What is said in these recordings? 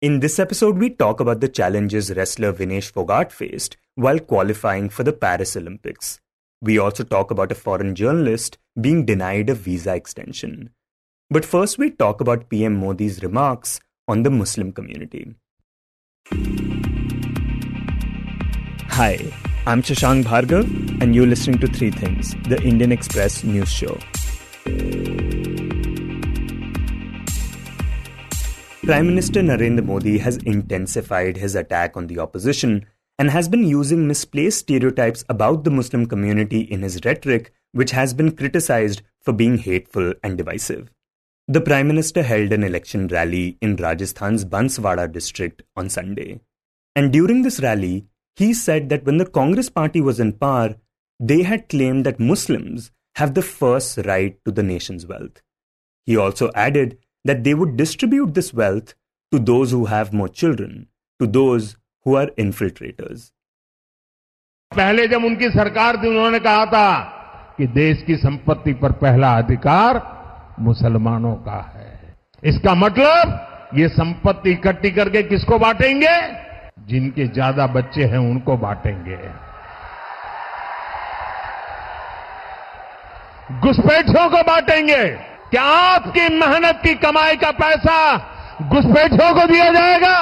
In this episode, we talk about the challenges wrestler Vinesh Phogat faced while qualifying for the Paris Olympics. We also talk about a foreign journalist being denied a visa extension. But first, we talk about PM Modi's remarks on the Muslim community. Hi, I'm Shashank Bhargava, and you're listening to Three Things, the Indian Express news show. Prime Minister Narendra Modi has intensified his attack on the opposition and has been using misplaced stereotypes about the Muslim community in his rhetoric, which has been criticized for being hateful and divisive. The Prime Minister held an election rally in Rajasthan's Banswara district on Sunday. And during this rally, he said that when the Congress party was in power, they had claimed that Muslims have the first right to the nation's wealth. He also added that they would distribute this wealth to those who have more children, to those who are infiltrators. पहले जब उनकी सरकार थी उन्होंने कहा था कि देश की संपत्ति पर पहला अधिकार मुसलमानों का है। इसका मतलब ये संपत्ति इकट्ठी करके किसको बांटेंगे? जिनके ज्यादा बच्चे हैं उनको बांटेंगे। घुसपैठियों को बांटेंगे। क्या आपकी मेहनत की कमाई का पैसा घुसपैठियों को दिया जाएगा?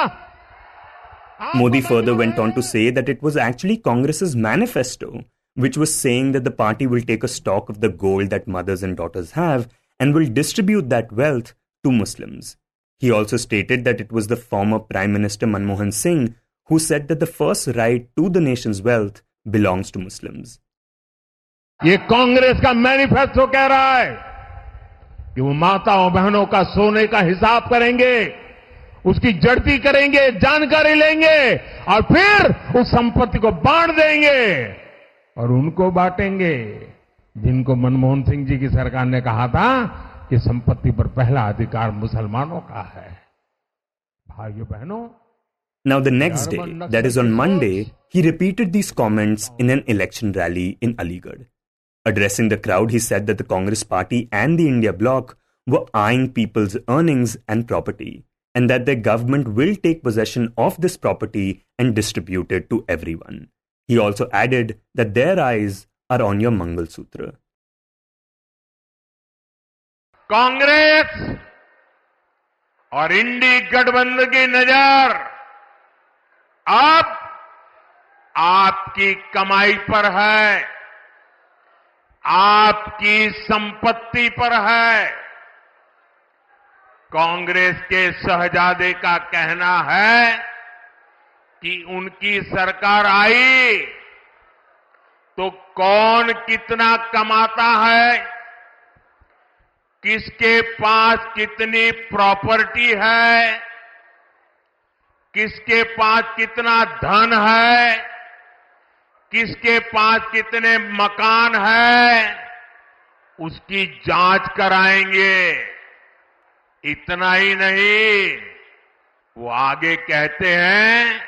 Modi further went on to say that it was actually Congress's manifesto, which was saying that the party will take a stock of the gold that mothers and daughters have and will distribute that wealth to Muslims. He also stated that it was the former Prime Minister Manmohan Singh who said that the first right to the nation's wealth belongs to Muslims. ये कांग्रेस का manifesto कह रहा है कि वो माताओं बहनों का सोने का हिसाब करेंगे, उसकी जड़ती करेंगे, जानकारी लेंगे और फिर उस संपत्ति को बांट देंगे और उनको बांटेंगे जिनको मनमोहन सिंह जी की सरकार ने कहा था कि संपत्ति पर पहला अधिकार मुसलमानों का है। भाइयों बहनों, Now the next day, that is on Monday, he repeated these comments in an election rally in Aligarh. Addressing the crowd, he said that the Congress party and the India bloc were eyeing people's earnings and property, and that their government will take possession of this property and distribute it to everyone. He also added that their eyes are on your Mangal Sutra. Congress और इंडी गठबंधन की नजर अब आपकी कमाई पर है, आपकी संपत्ति पर है। कांग्रेस के शहजादे का कहना है कि उनकी सरकार आई तो कौन कितना कमाता है, किसके पास कितनी प्रॉपर्टी है, किसके पास कितना धन है, किसके पास कितने मकान है, उसकी जांच कराएंगे। इतना ही नहीं, वो आगे कहते हैं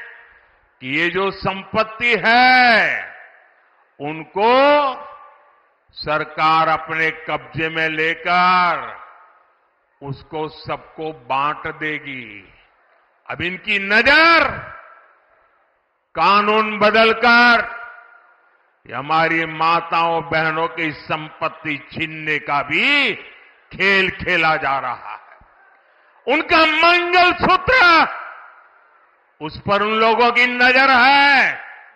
कि ये जो संपत्ति है उनको सरकार अपने कब्जे में लेकर उसको सबको बांट देगी। अब इनकी नजर कानून बदलकर हमारी माताओं बहनों की संपत्ति छीनने का भी खेल खेला जा रहा है। उनका मंगल सूत्र उस पर उन लोगों की नजर है।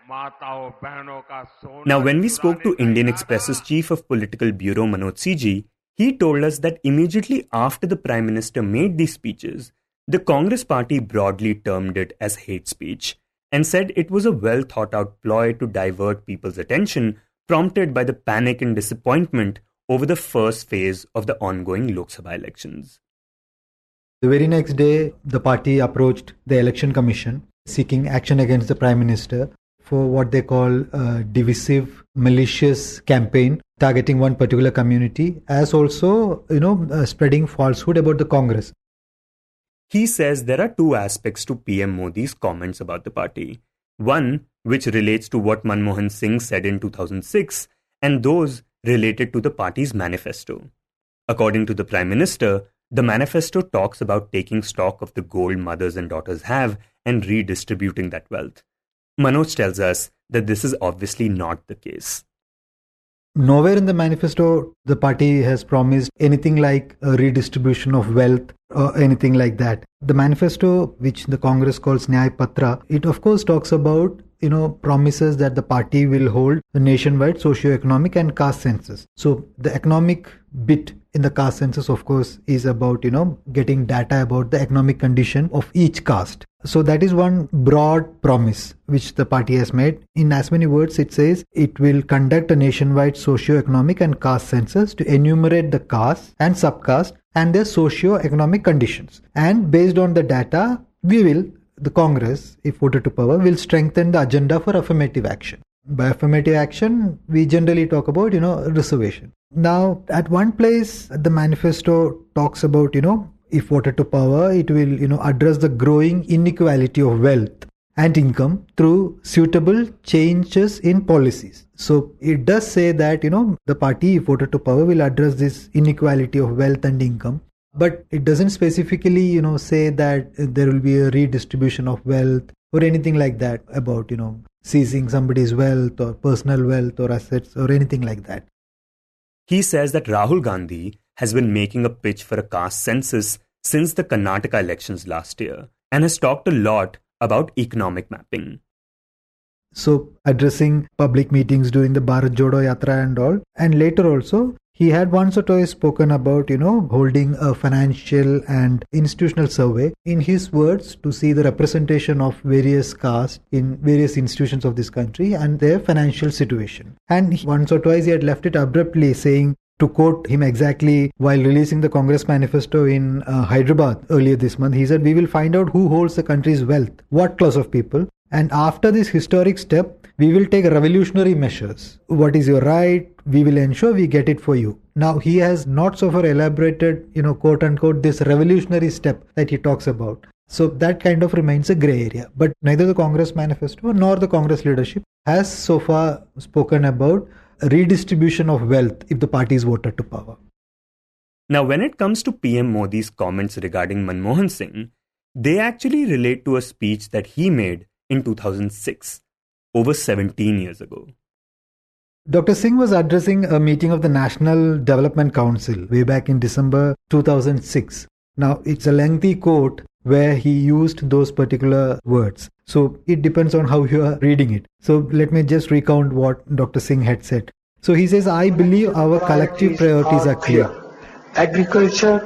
माताओं बहनों का सोना। Now, when we spoke to Indian Express's Chief of Political Bureau Manoj CG, he told us that immediately after the Prime Minister made these speeches, the Congress party broadly termed it as hate speech and said it was a well thought out ploy to divert people's attention, prompted by the panic and disappointment over the first phase of the ongoing Lok Sabha elections. The very next day, the party approached the Election Commission seeking action against the Prime Minister for what they call a divisive, malicious campaign targeting one particular community, as also, spreading falsehood about the Congress. He says there are two aspects to PM Modi's comments about the party. One, which relates to what Manmohan Singh said in 2006, and those related to the party's manifesto. According to the Prime Minister, The manifesto talks about taking stock of the gold mothers and daughters have and redistributing that wealth. Manoj tells us that this is obviously not the case. Nowhere in the manifesto the party has promised anything like a redistribution of wealth or anything like that. The manifesto, which the Congress calls Nyay Patra, it of course talks about promises that the party will hold a nationwide socio-economic and caste census. So the economic bit in the caste census, of course, is about getting data about the economic condition of each caste. So that is one broad promise which the party has made. In as many words, it says it will conduct a nationwide socio-economic and caste census to enumerate the caste and subcaste and their socio-economic conditions. And based on the data, the Congress, if voted to power, will strengthen the agenda for affirmative action. By affirmative action, we generally talk about, reservation. Now, at one place, the manifesto talks about, if voted to power, it will, address the growing inequality of wealth and income through suitable changes in policies. So it does say that, the party, if voted to power, will address this inequality of wealth and income. But it doesn't specifically, say that there will be a redistribution of wealth or anything like that about, seizing somebody's wealth or personal wealth or assets or anything like that. He says that Rahul Gandhi has been making a pitch for a caste census since the Karnataka elections last year and has talked a lot about economic mapping. So addressing public meetings during the Bharat Jodo Yatra and all, and later also, he had once or twice spoken about, holding a financial and institutional survey, in his words, to see the representation of various castes in various institutions of this country and their financial situation. And once or twice he had left it abruptly, saying, to quote him exactly, while releasing the Congress manifesto in Hyderabad earlier this month, he said, "We will find out who holds the country's wealth, what class of people, and after this historic step, we will take revolutionary measures. What is your right? We will ensure we get it for you." Now, he has not so far elaborated, quote unquote, this revolutionary step that he talks about. So that kind of remains a grey area. But neither the Congress manifesto nor the Congress leadership has so far spoken about a redistribution of wealth if the party is voted to power. Now, when it comes to PM Modi's comments regarding Manmohan Singh, they actually relate to a speech that he made in 2006, over 17 years ago. Dr. Singh was addressing a meeting of the National Development Council way back in December 2006. Now, it's a lengthy quote where he used those particular words. So it depends on how you are reading it. So let me just recount what Dr. Singh had said. So he says, "I believe our collective priorities are clear. Agriculture,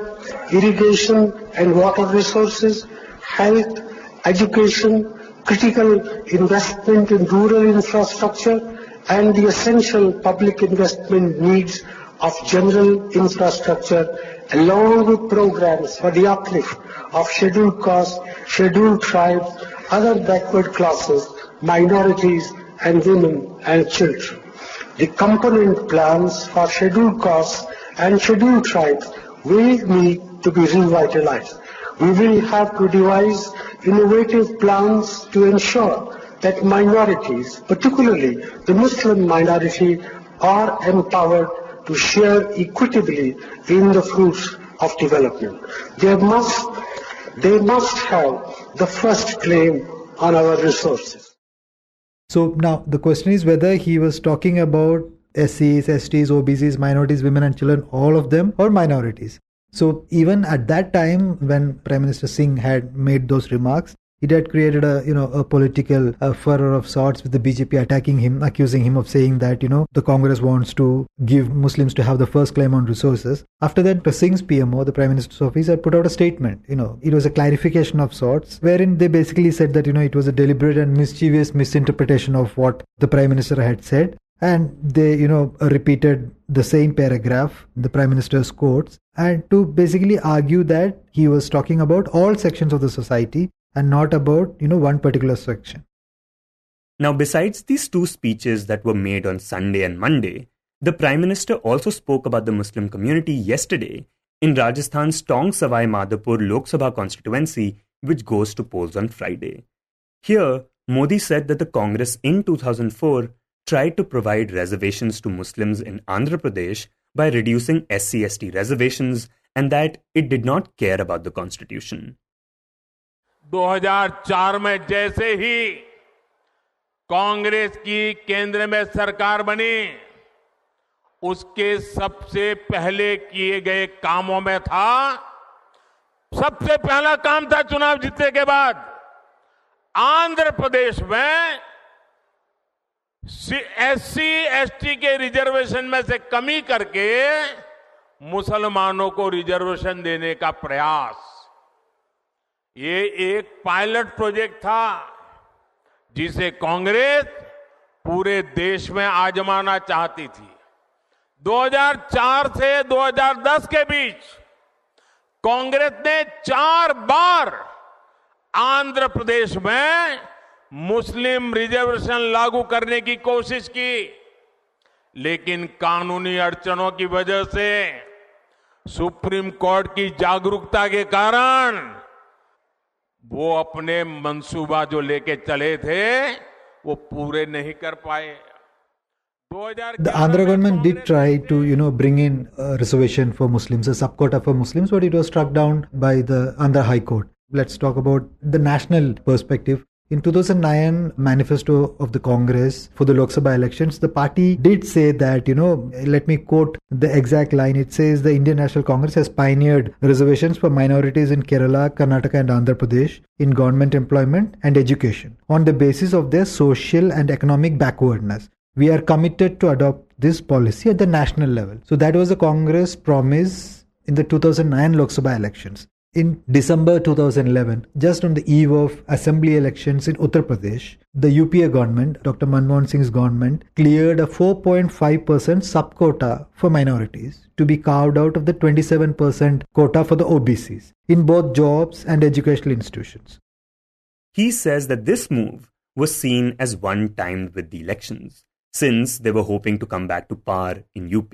irrigation and water resources, health, education, critical investment in rural infrastructure, and the essential public investment needs of general infrastructure, along with programs for the uplift of scheduled castes, scheduled tribes, other backward classes, minorities, and women and children. The component plans for scheduled castes and scheduled tribes will need to be revitalized. We will have to devise innovative plans to ensure that minorities, particularly the Muslim minority, are empowered to share equitably in the fruits of development. They must have the first claim on our resources." So now the question is whether he was talking about SCs, STs, OBCs, minorities, women and children, all of them, or minorities. So even at that time when Prime Minister Singh had made those remarks, it had created a political furor of sorts with the BJP attacking him, accusing him of saying that, the Congress wants to give Muslims to have the first claim on resources. After that, Singh's PMO, the Prime Minister's office, had put out a statement. It was a clarification of sorts, wherein they basically said that, it was a deliberate and mischievous misinterpretation of what the Prime Minister had said. And they, repeated the same paragraph, the Prime Minister's quotes, and to basically argue that he was talking about all sections of the society and not about, one particular section. Now, besides these two speeches that were made on Sunday and Monday, the Prime Minister also spoke about the Muslim community yesterday in Rajasthan's Tong Savai Madhopur Lok Sabha constituency, which goes to polls on Friday. Here, Modi said that the Congress in 2004 tried to provide reservations to Muslims in Andhra Pradesh by reducing SC/ST reservations and that it did not care about the constitution. 2004 में जैसे ही कांग्रेस की केंद्र में सरकार बनी, उसके सबसे पहले किए गए कामों में था, सबसे पहला काम था चुनाव जीतने के बाद आंध्र प्रदेश में एससी एसटी के रिजर्वेशन में से कमी करके मुसलमानों को रिजर्वेशन देने का प्रयास। ये एक पायलट प्रोजेक्ट था जिसे कांग्रेस पूरे देश में आजमाना चाहती थी। 2004 से 2010 के बीच कांग्रेस ने 4 बार आंध्र प्रदेश में मुस्लिम रिजर्वेशन लागू करने की कोशिश की, लेकिन कानूनी अड़चनों की वजह से सुप्रीम कोर्ट की जागरूकता के कारण वो अपने मंसूबा जो लेके चले थे वो पूरे नहीं कर पाए। The Andhra government did try to, bring in a reservation for Muslims, a subquota for Muslims, but it was struck down by the Andhra High Court. Let's talk about the national perspective. In 2009 manifesto of the Congress for the Lok Sabha elections, the party did say that, let me quote the exact line. It says the Indian National Congress has pioneered reservations for minorities in Kerala, Karnataka and Andhra Pradesh in government employment and education on the basis of their social and economic backwardness. We are committed to adopt this policy at the national level. So that was the Congress promise in the 2009 Lok Sabha elections. In December 2011, just on the eve of assembly elections in Uttar Pradesh, the UPA government, Dr. Manmohan Singh's government, cleared a 4.5% subquota for minorities to be carved out of the 27% quota for the OBCs in both jobs and educational institutions. He says that this move was seen as one-timed with the elections, since they were hoping to come back to power in UP.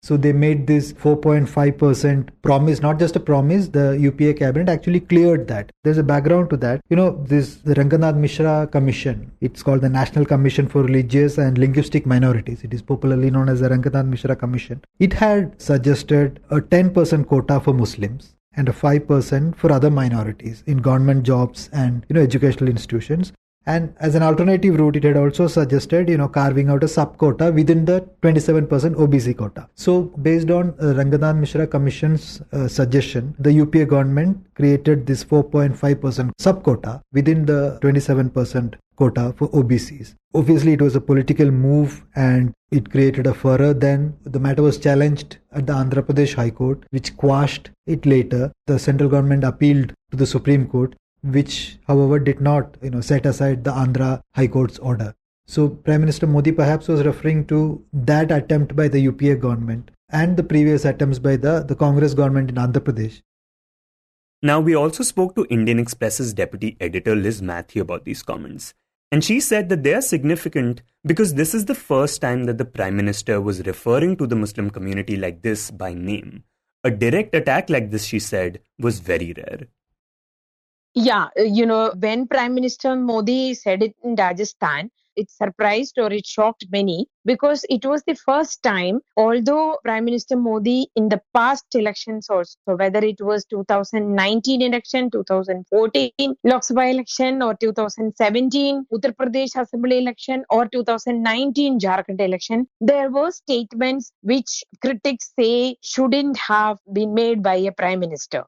So they made this 4.5% promise, not just a promise, the UPA cabinet actually cleared that. There's a background to that. The Ranganath Mishra Commission, it's called the National Commission for Religious and Linguistic Minorities. It is popularly known as the Ranganath Mishra Commission. It had suggested a 10% quota for Muslims and a 5% for other minorities in government jobs and educational institutions. And as an alternative route, it had also suggested, carving out a sub-quota within the 27% OBC quota. So, based on Ranganath Mishra Commission's suggestion, the UPA government created this 4.5% sub-quota within the 27% quota for OBCs. Obviously, it was a political move and it created a furor. Then the matter was challenged at the Andhra Pradesh High Court, which quashed it later. The central government appealed to the Supreme Court, which, however, did not, set aside the Andhra High Court's order. So, Prime Minister Modi perhaps was referring to that attempt by the UPA government and the previous attempts by the Congress government in Andhra Pradesh. Now, we also spoke to Indian Express's deputy editor Liz Mathew about these comments. And she said that they are significant because this is the first time that the Prime Minister was referring to the Muslim community like this by name. A direct attack like this, she said, was very rare. Yeah, when Prime Minister Modi said it in Rajasthan, it surprised or it shocked many because it was the first time, although Prime Minister Modi in the past elections also, whether it was 2019 election, 2014 Lok Sabha election or 2017 Uttar Pradesh Assembly election or 2019 Jharkhand election, there were statements which critics say shouldn't have been made by a Prime Minister.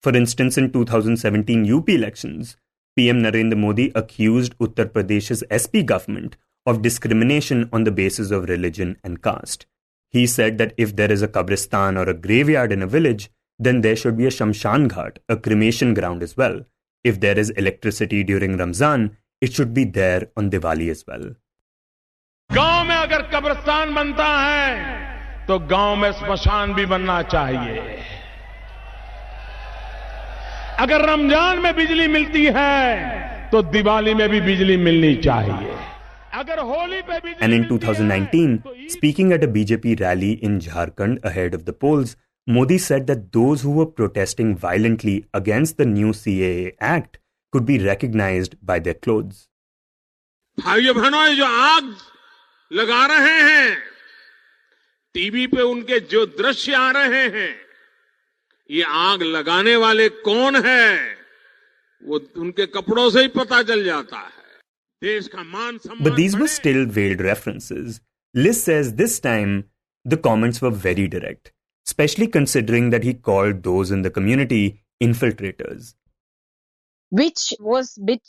For instance, in 2017 UP elections, PM Narendra Modi accused Uttar Pradesh's SP government of discrimination on the basis of religion and caste. He said that if there is a Kabristan or a graveyard in a village, then there should be a Shamshan Ghat, a cremation ground as well. If there is electricity during Ramzan, it should be there on Diwali as well. गांव में अगर कब्रिस्तान बनता है तो गांव में स्मशान भी बनना चाहिए. अगर रमजान में बिजली मिलती है तो दिवाली में भी बिजली मिलनी चाहिए. अगर होली पे बिजली. And in 2019, speaking at a BJP rally in Jharkhand ahead of the polls, Modi said that those who were protesting violently against the new CAA Act could be recognized by their clothes. भाइयों बहनों, जो आग लगा रहे हैं, TV पे उनके जो दृश्य आ रहे हैं, ये आग लगाने वाले कौन है, वो उनके कपड़ों से ही पता चल जाता है. देश का मान सम्मान. But these were still veiled references. Liz says this time the comments were very direct, especially considering that he called those in the community infiltrators. Which was a bit,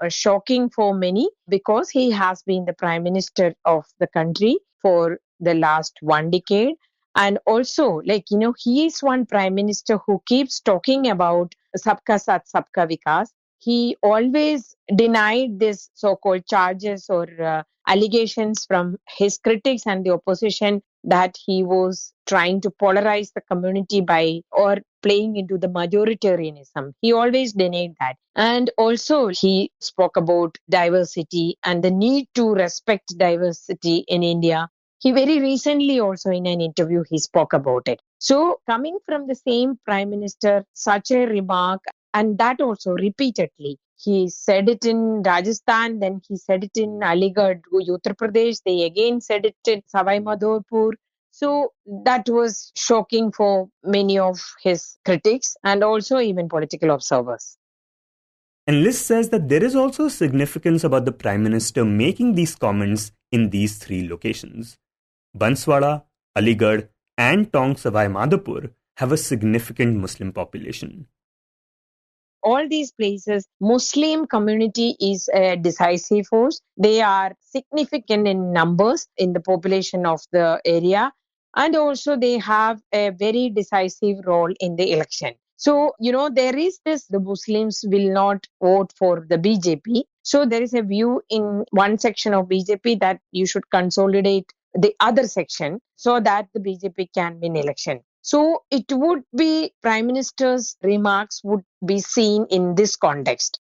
shocking for many, because he has been the prime minister of the country for the last 1 decade. And also, he is one prime minister who keeps talking about Sabka Saath, Sabka Vikas. He always denied this so-called charges or allegations from his critics and the opposition that he was trying to polarize the community by or playing into the majoritarianism. He always denied that. And also he spoke about diversity and the need to respect diversity in India. He very recently also in an interview, he spoke about it. So coming from the same prime minister, such a remark, and that also repeatedly. He said it in Rajasthan, then he said it in Aligarh, Uttar Pradesh. They again said it in Savai Madhopur. So that was shocking for many of his critics and also even political observers. And Liz says that there is also significance about the Prime Minister making these comments in these three locations. Banswara, Aligarh, and Tong Savai Madhopur have a significant Muslim population. All these places, Muslim community is a decisive force. They are significant in numbers in the population of the area. And also they have a very decisive role in the election. So, there is this, the Muslims will not vote for the BJP. So there is a view in one section of BJP that you should consolidate the other section so that the BJP can win election. So it would be Prime Minister's remarks would be seen in this context.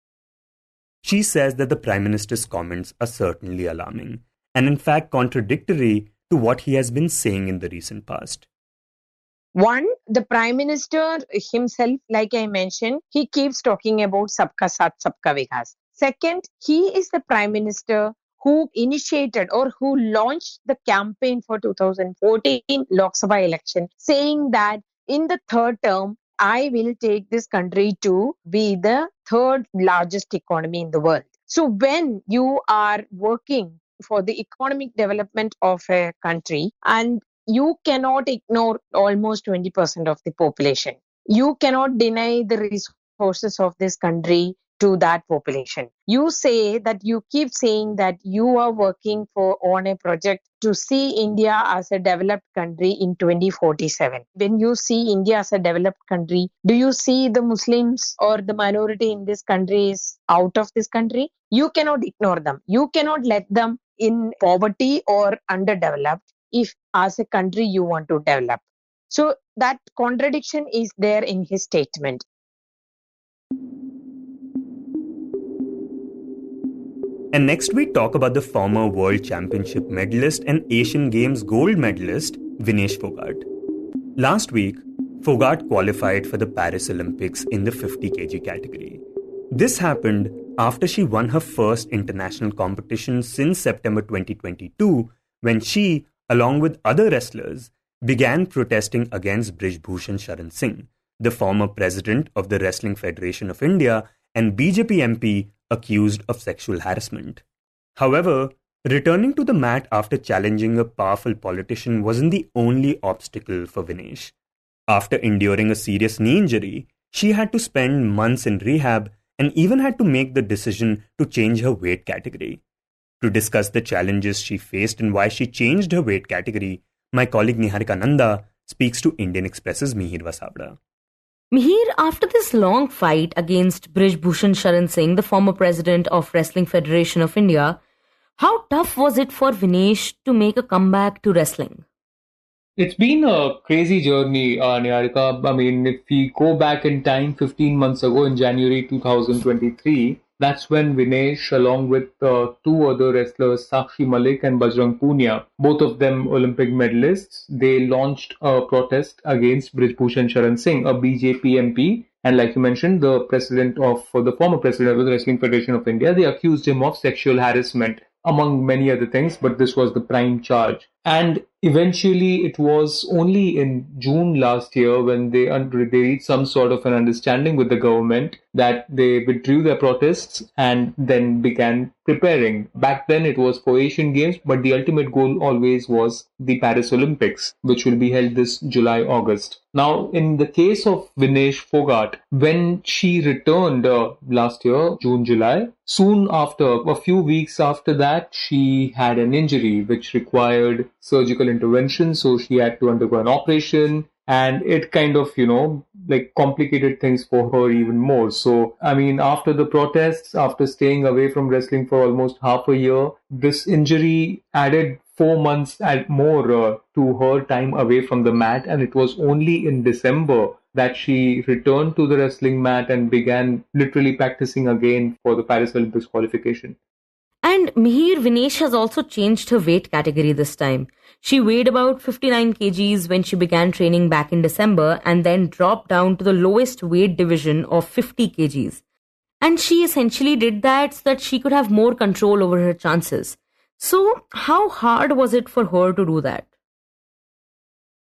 She says that the Prime Minister's comments are certainly alarming and in fact contradictory to what he has been saying in the recent past. One, the Prime Minister himself, like I mentioned, he keeps talking about Sabka Saath, Sabka Vikas. Second, he is the Prime Minister who initiated or who launched the campaign for 2014 Lok Sabha election, saying that in the third term, I will take this country to be the third largest economy in the world. So when you are working for the economic development of a country and you cannot ignore almost 20% of the population, you cannot deny the resources of this country to that population. You say that you keep saying that you are working on a project to see India as a developed country in 2047. When you see India as a developed country, do you see the Muslims or the minority in this country is out of this country? You cannot ignore them. You cannot let them in poverty or underdeveloped if as a country you want to develop. So that contradiction is there in his statement. And next we talk about the former World Championship medalist and Asian Games gold medalist Vinesh Phogat. Last week, Phogat qualified for the Paris Olympics in the 50 kg category. This happened after she won her first international competition since September 2022, when she, along with other wrestlers, began protesting against Brij Bhushan Sharan Singh, the former president of the Wrestling Federation of India and BJP MP accused of sexual harassment. However, returning to the mat after challenging a powerful politician wasn't the only obstacle for Vinesh. After enduring a serious knee injury, she had to spend months in rehab and even had to make the decision to change her weight category. To discuss the challenges she faced and why she changed her weight category, my colleague Niharika Nanda speaks to Indian Express's Mihir Vasavda. Mihir, after this long fight against Brij Bhushan Sharan Singh, the former president of Wrestling Federation of India, how tough was it for Vinesh to make a comeback to wrestling? It's been a crazy journey, Niharika. I mean, if we go back in time 15 months ago in January 2023, that's when Vinesh, along with two other wrestlers, Sakshi Malik and Bajrang Punia, both of them Olympic medalists, they launched a protest against Brij Bhushan Sharan Singh, a BJP MP, and like you mentioned, the former president of the Wrestling Federation of India. They accused him of sexual harassment, among many other things, but this was the prime charge. And eventually it was only in June last year when they reached some sort of an understanding with the government that they withdrew their protests and then began preparing. Back then it was for Asian Games, but the ultimate goal always was the Paris Olympics, which will be held this July-August. Now, in the case of Vinesh Phogat, when she returned last year, June, July, soon after, a few weeks after that, she had an injury which required surgical intervention. So she had to undergo an operation. And it kind of, complicated things for her even more. So, after the protests, after staying away from wrestling for almost half a year, this injury added 4 months and more to her time away from the mat. And it was only in December that she returned to the wrestling mat and began literally practicing again for the Paris Olympics qualification. And Mihir, Vinesh has also changed her weight category this time. She weighed about 59 kgs when she began training back in December and then dropped down to the lowest weight division of 50 kgs. And she essentially did that so that she could have more control over her chances. So, how hard was it for her to do that?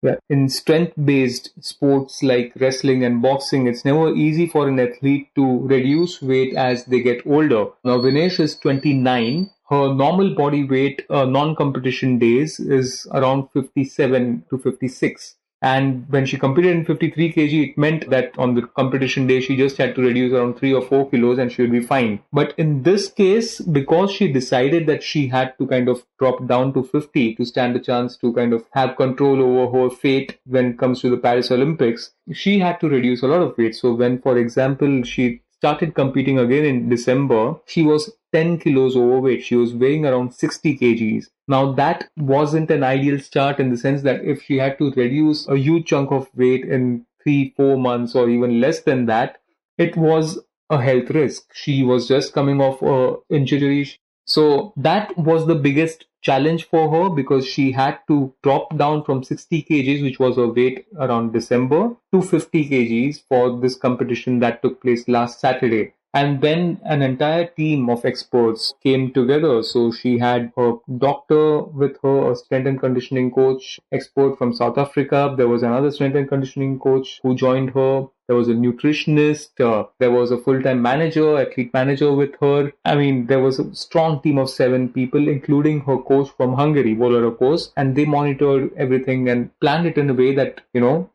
Yeah, in strength-based sports like wrestling and boxing, it's never easy for an athlete to reduce weight as they get older. Now, Vinesh is 29. Her normal body weight, non-competition days, is around 57 to 56. And when she competed in 53 kg, it meant that on the competition day, she just had to reduce around 3 or 4 kilos and she would be fine. But in this case, because she decided that she had to kind of drop down to 50 to stand a chance to kind of have control over her fate when it comes to the Paris Olympics, she had to reduce a lot of weight. So when, for example, she started competing again in December, she was 10 kilos overweight. She was weighing around 60 kgs. Now that wasn't an ideal start in the sense that if she had to reduce a huge chunk of weight in 3-4 months or even less than that, it was a health risk. She was just coming off an injury. So that was the biggest challenge for her because she had to drop down from 60 kgs, which was her weight around December, to 50 kgs for this competition that took place last Saturday. And then an entire team of experts came together. So she had her doctor with her, a strength and conditioning coach expert from South Africa. There was another strength and conditioning coach who joined her. There was a nutritionist. There was a full-time manager, athlete manager with her. There was a strong team of 7 people, including her coach from Hungary, Voller, of course. And they monitored everything and planned it in a way that,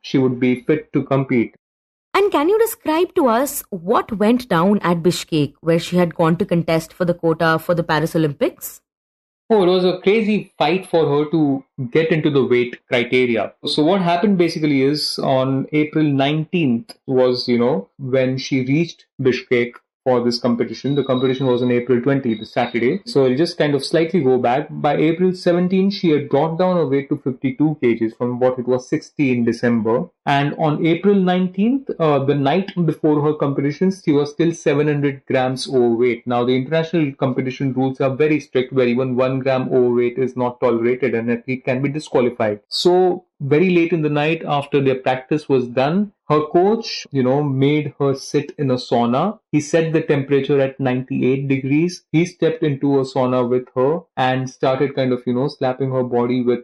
she would be fit to compete. And can you describe to us what went down at Bishkek, where she had gone to contest for the quota for the Paris Olympics? Oh, it was a crazy fight for her to get into the weight criteria. So what happened basically is on April 19th was, when she reached Bishkek for this competition. The competition was on April 20th, the Saturday. So I'll just kind of slightly go back. By April 17th, she had brought down her weight to 52 kgs from what it was 60 in December. And on April 19th, the night before her competition, she was still 700 grams overweight. Now, the international competition rules are very strict where even 1 gram overweight is not tolerated and an athlete can be disqualified. So very late in the night after their practice was done, her coach, made her sit in a sauna. He set the temperature at 98 degrees. He stepped into a sauna with her and started kind of, slapping her body with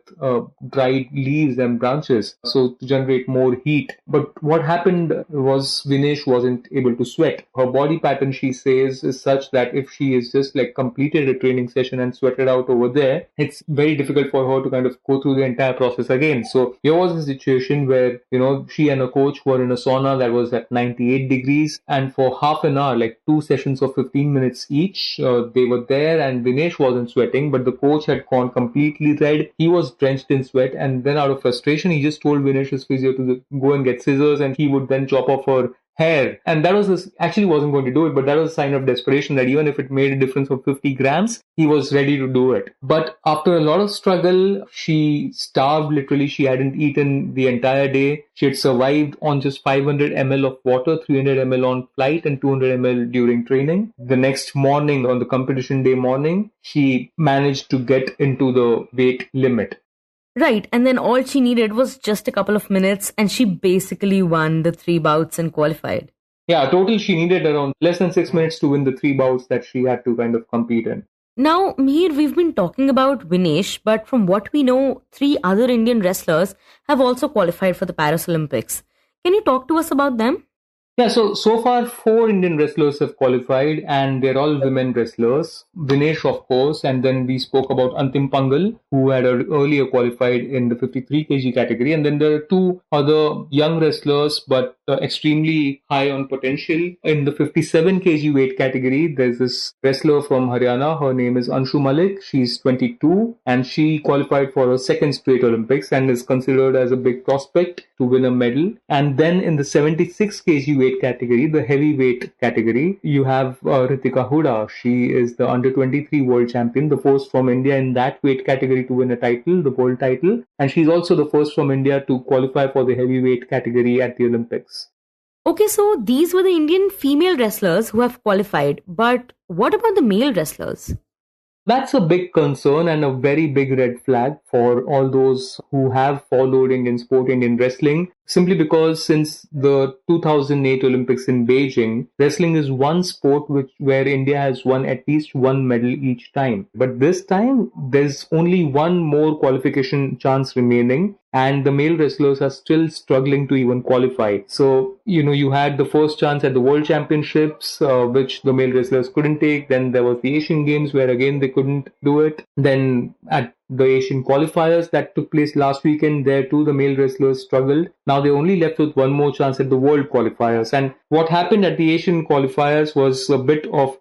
dried leaves and branches so to generate more heat. But what happened was Vinesh wasn't able to sweat. Her body pattern, she says, is such that if she is just like completed a training session and sweated out over there, it's very difficult for her to kind of go through the entire process again. So here was a situation where, she and her coach were in a sauna that was at 98 degrees. And for half an hour, like 2 sessions of 15 minutes each, they were there and Vinesh wasn't sweating, but the coach had gone completely red. He was drenched in sweat. And then out of frustration, he just told Vinesh's physio to go and get scissors and he would then chop off her hair. And that was actually wasn't going to do it, but that was a sign of desperation that even if it made a difference of 50 grams, he was ready to do it. But after a lot of struggle, she starved literally. She hadn't eaten the entire day. She had survived on just 500 ml of water, 300 ml on flight and 200 ml during training. The next morning, on the competition day morning, she managed to get into the weight limit. Right, and then all she needed was just a couple of minutes and she basically won the 3 bouts and qualified. Yeah, total she needed around less than 6 minutes to win the 3 bouts that she had to kind of compete in. Now, Mihir, we've been talking about Vinesh, but from what we know, 3 other Indian wrestlers have also qualified for the Paris Olympics. Can you talk to us about them? Yeah, so far 4 Indian wrestlers have qualified and they're all women wrestlers. Vinesh, of course, and then we spoke about Antim Pangal, who had earlier qualified in the 53 kg category. And then there are 2 other young wrestlers, but extremely high on potential. In the 57 kg weight category, there's this wrestler from Haryana. Her name is Anshu Malik. She's 22 and she qualified for her second straight Olympics and is considered as a big prospect to win a medal. And then in the 76 kg weight category, the heavyweight category, you have Ritika Huda. She is the under 23 world champion, the first from India in that weight category to win a title, the world title. And she's also the first from India to qualify for the heavyweight category at the Olympics. Okay, so these were the Indian female wrestlers who have qualified. But what about the male wrestlers? That's a big concern and a very big red flag for all those who have followed Indian sport, Indian wrestling, simply because since the 2008 Olympics in Beijing, wrestling is one sport where India has won at least one medal each time. But this time, there's only one more qualification chance remaining, and the male wrestlers are still struggling to even qualify. So, you had the first chance at the World Championships, which the male wrestlers couldn't take. Then there was the Asian Games, where again they couldn't do it. Then at the Asian qualifiers that took place last weekend, there too the male wrestlers struggled. Now they're only left with one more chance at the world qualifiers. And what happened at the Asian qualifiers was a bit of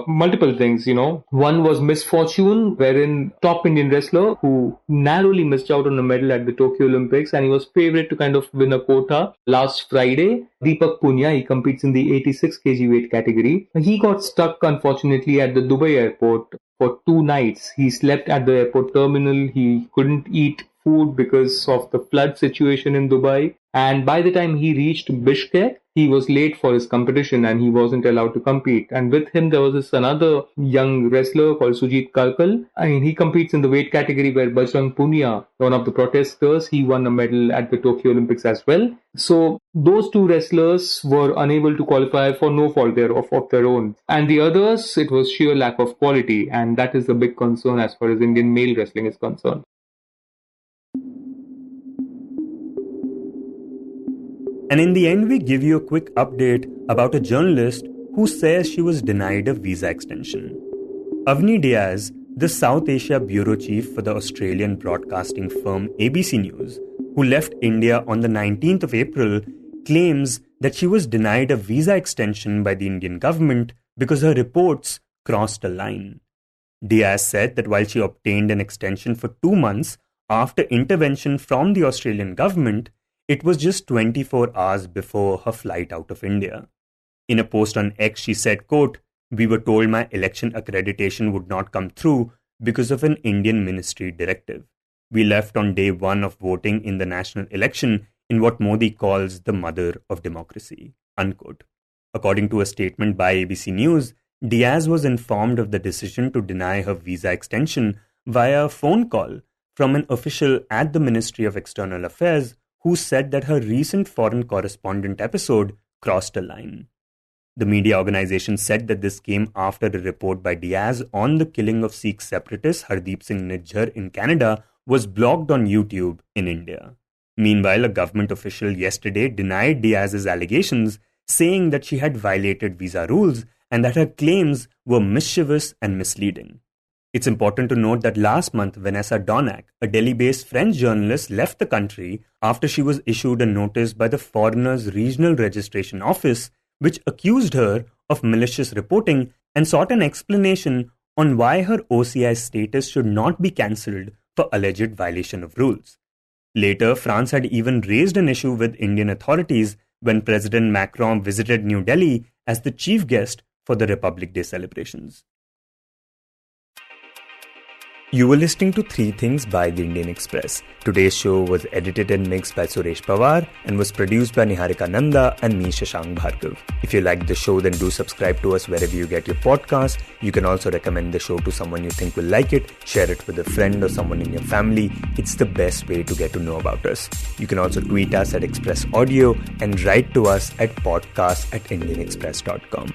multiple things, One was misfortune, wherein top Indian wrestler who narrowly missed out on a medal at the Tokyo Olympics, and he was favourite to kind of win a quota last Friday. Deepak Punia, he competes in the 86 kg weight category. He got stuck, unfortunately, at the Dubai airport for 2 nights. He slept at the airport terminal. He couldn't eat food because of the flood situation in Dubai. And by the time he reached Bishkek, he was late for his competition and he wasn't allowed to compete. And with him, there was another young wrestler called Sujit Kalkal. He competes in the weight category where Bajrang Punia, one of the protesters, he won a medal at the Tokyo Olympics as well. So those 2 wrestlers were unable to qualify for no fault of their own. And the others, it was sheer lack of quality. And that is a big concern as far as Indian male wrestling is concerned. And in the end, we give you a quick update about a journalist who says she was denied a visa extension. Avani Dias, the South Asia bureau chief for the Australian broadcasting firm ABC News, who left India on the 19th of April, claims that she was denied a visa extension by the Indian government because her reports crossed a line. Dias said that while she obtained an extension for 2 months after intervention from the Australian government, it was just 24 hours before her flight out of India. In a post on X, she said, quote, "We were told my election accreditation would not come through because of an Indian ministry directive. We left on day 1 of voting in the national election in what Modi calls the mother of democracy," unquote. According to a statement by ABC News, Dias was informed of the decision to deny her visa extension via a phone call from an official at the Ministry of External Affairs who said that her recent foreign correspondent episode crossed a line. The media organization said that this came after a report by Dias on the killing of Sikh separatist Hardeep Singh Nijjar in Canada was blocked on YouTube in India. Meanwhile, a government official yesterday denied Dias's allegations, saying that she had violated visa rules and that her claims were mischievous and misleading. It's important to note that last month, Vanessa Donac, a Delhi-based French journalist, left the country after she was issued a notice by the Foreigners Regional Registration Office, which accused her of malicious reporting and sought an explanation on why her OCI status should not be cancelled for alleged violation of rules. Later, France had even raised an issue with Indian authorities when President Macron visited New Delhi as the chief guest for the Republic Day celebrations. You were listening to 3 Things by the Indian Express. Today's show was edited and mixed by Suresh Pawar and was produced by Niharika Nanda and me, Shashank Bhargava. If you liked the show, then do subscribe to us wherever you get your podcast. You can also recommend the show to someone you think will like it, share it with a friend or someone in your family. It's the best way to get to know about us. You can also tweet us at Express Audio and write to us at podcast@indianexpress.com.